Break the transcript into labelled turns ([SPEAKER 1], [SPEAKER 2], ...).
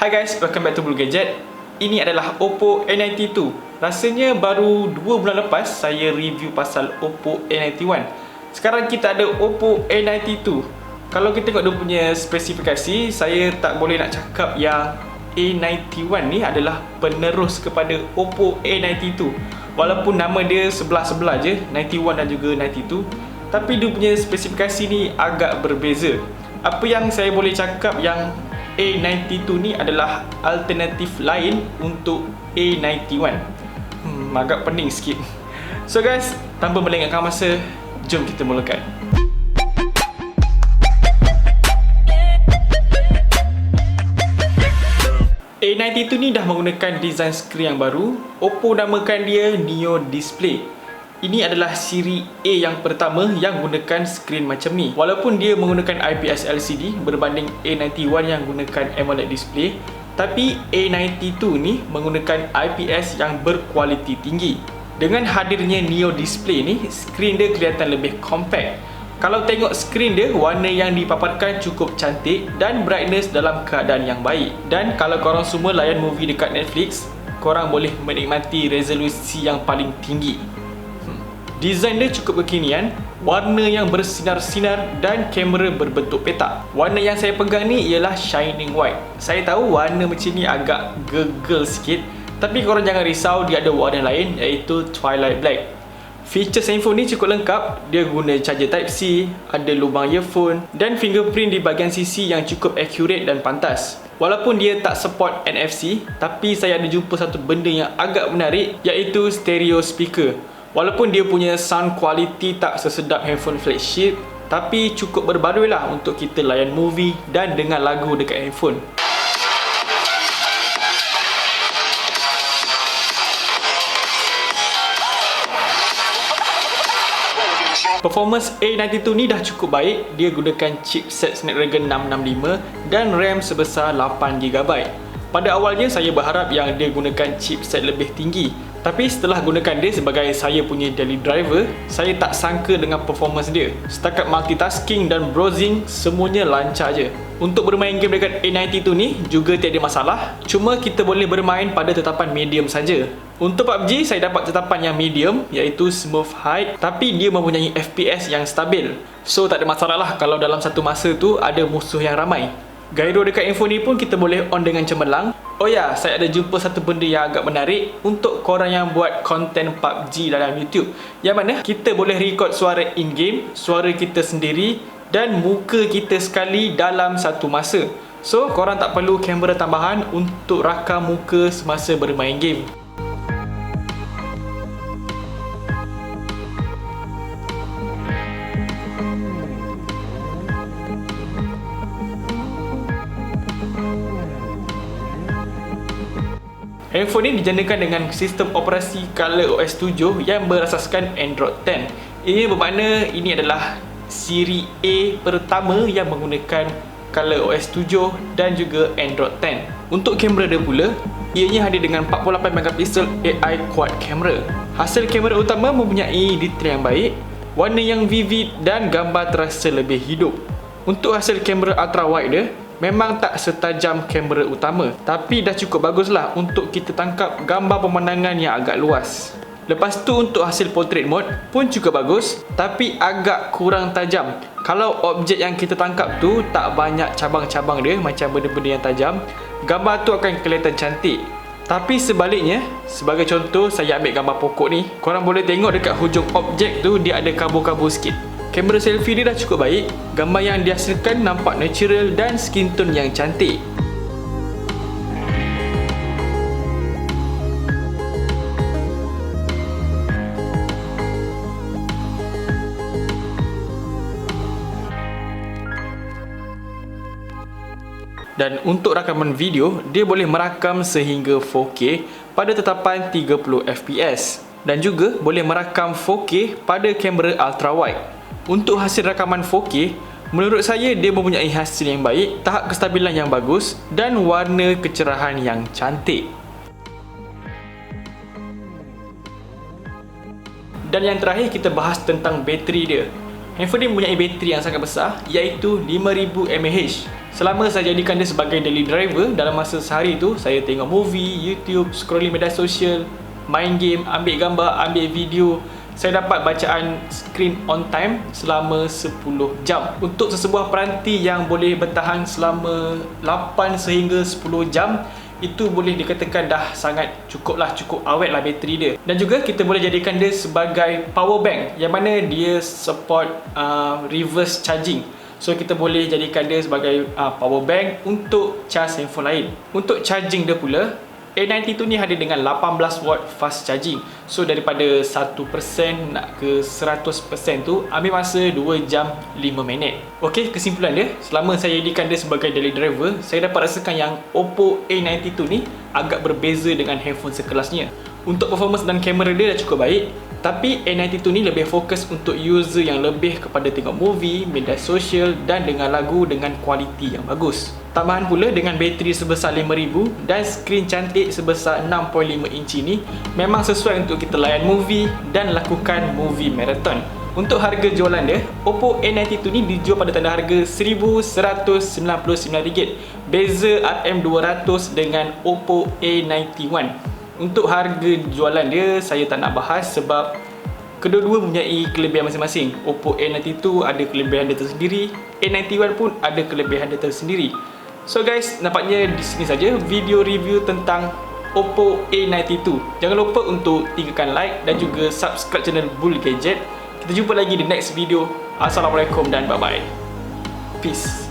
[SPEAKER 1] Hi guys, welcome back to Blue Gadget. Ini adalah Oppo A92. Rasanya baru 2 bulan lepas saya review pasal Oppo A91. Sekarang kita ada Oppo A92. Kalau kita tengok dia punya spesifikasi, saya tak boleh nak cakap yang A91 ni adalah penerus kepada Oppo A92. Walaupun nama dia sebelah-sebelah je, 91 dan juga 92, tapi dia punya spesifikasi ni agak berbeza. Apa yang saya boleh cakap yang A92 ni adalah alternatif lain untuk A91. Agak pening sikit. So guys, tanpa melengahkan masa, jom kita mulakan. A92 ni dah menggunakan design skrin yang baru. Oppo namakan dia Neo Display. Ini adalah siri A yang pertama yang gunakan skrin macam ni. Walaupun dia menggunakan IPS LCD berbanding A91 yang gunakan AMOLED display, tapi A92 ni menggunakan IPS yang berkualiti tinggi. Dengan hadirnya Neo Display ni, skrin dia kelihatan lebih compact. Kalau tengok skrin dia, warna yang dipaparkan cukup cantik dan brightness dalam keadaan yang baik. Dan kalau korang semua layan movie dekat Netflix, korang boleh menikmati resolusi yang paling tinggi. Design dia cukup kekinian, warna yang bersinar-sinar dan kamera berbentuk petak. Warna yang saya pegang ni ialah Shining White. Saya tahu warna macam ni agak gegel sikit, tapi korang jangan risau, dia ada warna lain iaitu Twilight Black. Features handphone ni cukup lengkap. Dia guna charger Type-C, ada lubang earphone dan fingerprint di bahagian sisi yang cukup accurate dan pantas. Walaupun dia tak support NFC, tapi saya ada jumpa satu benda yang agak menarik iaitu stereo speaker. Walaupun dia punya sound quality tak sesedap handphone flagship, tapi cukup berbaloi lah untuk kita layan movie dan dengar lagu dekat handphone. Performance A92 ni dah cukup baik. Dia gunakan chipset Snapdragon 665 dan RAM sebesar 8GB. Pada awalnya saya berharap yang dia gunakan chipset lebih tinggi, tapi setelah gunakan dia sebagai saya punya daily driver, saya tak sangka dengan performance dia. Setakat multitasking dan browsing, semuanya lancar je. Untuk bermain game dekat A92 ni juga tiada masalah, cuma kita boleh bermain pada tetapan medium saja. Untuk PUBG, saya dapat tetapan yang medium iaitu smooth high, tapi dia mempunyai FPS yang stabil. So tak ada masalah lah kalau dalam satu masa tu ada musuh yang ramai. Gyro dekat handphone ni pun kita boleh on dengan cemerlang. Oh ya, saya ada jumpa satu benda yang agak menarik untuk korang yang buat konten PUBG dalam YouTube, yang mana kita boleh record suara in-game, suara kita sendiri dan muka kita sekali dalam satu masa. So, korang tak perlu kamera tambahan untuk rakam muka semasa bermain game. Handphone ni dijanakan dengan sistem operasi ColorOS 7 yang berasaskan Android 10. Ini bermakna ini adalah siri A pertama yang menggunakan ColorOS 7 dan juga Android 10. Untuk kamera dia pula, ianya hadir dengan 48MP AI quad kamera. Hasil kamera utama mempunyai detail yang baik, warna yang vivid dan gambar terasa lebih hidup. Untuk hasil kamera ultra wide dia, memang tak setajam kamera utama, tapi dah cukup baguslah untuk kita tangkap gambar pemandangan yang agak luas. Lepas tu untuk hasil portrait mode pun cukup bagus, tapi agak kurang tajam. Kalau objek yang kita tangkap tu tak banyak cabang-cabang dia macam benda-benda yang tajam, gambar tu akan kelihatan cantik. Tapi sebaliknya, sebagai contoh saya ambil gambar pokok ni, korang boleh tengok dekat hujung objek tu dia ada kabur-kabur sikit. Kamera selfie dia dah cukup baik, gambar yang dihasilkan nampak natural dan skin tone yang cantik. Dan untuk rakaman video, dia boleh merakam sehingga 4K pada tetapan 30fps dan juga boleh merakam 4K pada kamera ultra wide. Untuk hasil rakaman 4K, menurut saya dia mempunyai hasil yang baik, tahap kestabilan yang bagus dan warna kecerahan yang cantik. Dan yang terakhir kita bahas tentang bateri dia. Handphone ni mempunyai bateri yang sangat besar, iaitu 5000 mAh. Selama saya jadikan dia sebagai daily driver, dalam masa sehari tu saya tengok movie, YouTube, scrolling media sosial, main game, ambil gambar, ambil video, saya dapat bacaan screen on time selama 10 jam. Untuk sesebuah peranti yang boleh bertahan selama 8 sehingga 10 jam, itu boleh dikatakan dah sangat cukup awet lah bateri dia. Dan juga kita boleh jadikan dia sebagai power bank, yang mana dia support reverse charging. So kita boleh jadikan dia sebagai power bank untuk charge handphone lain. Untuk charging dia pula, A92 ni hadir dengan 18 watt fast charging. So daripada 1% nak ke 100% tu ambil masa 2 jam 5 minit. Okey, kesimpulan dia, selama saya jadikan dia sebagai daily driver, saya dapat rasakan yang Oppo A92 ni agak berbeza dengan handphone sekelasnya. Untuk performance dan kamera dia dah cukup baik, tapi A92 ni lebih fokus untuk user yang lebih kepada tengok movie, media sosial dan dengar lagu dengan kualiti yang bagus. Tambahan pula dengan bateri sebesar 5000 dan skrin cantik sebesar 6.5 inci ni memang sesuai untuk kita layan movie dan lakukan movie marathon. Untuk harga jualan dia, Oppo A92 ni dijual pada tanda harga RM1,199. Beza RM200 dengan Oppo A91. Untuk harga jualan dia saya tak nak bahas sebab kedua-dua mempunyai kelebihan masing-masing. Oppo A92 ada kelebihan dia tersendiri, A91 pun ada kelebihan dia tersendiri. So guys, nampaknya di sini saja video review tentang Oppo A92. Jangan lupa untuk tinggalkan like dan juga subscribe channel Bull Gadget. Kita jumpa lagi di next video. Assalamualaikum dan bye-bye. Peace.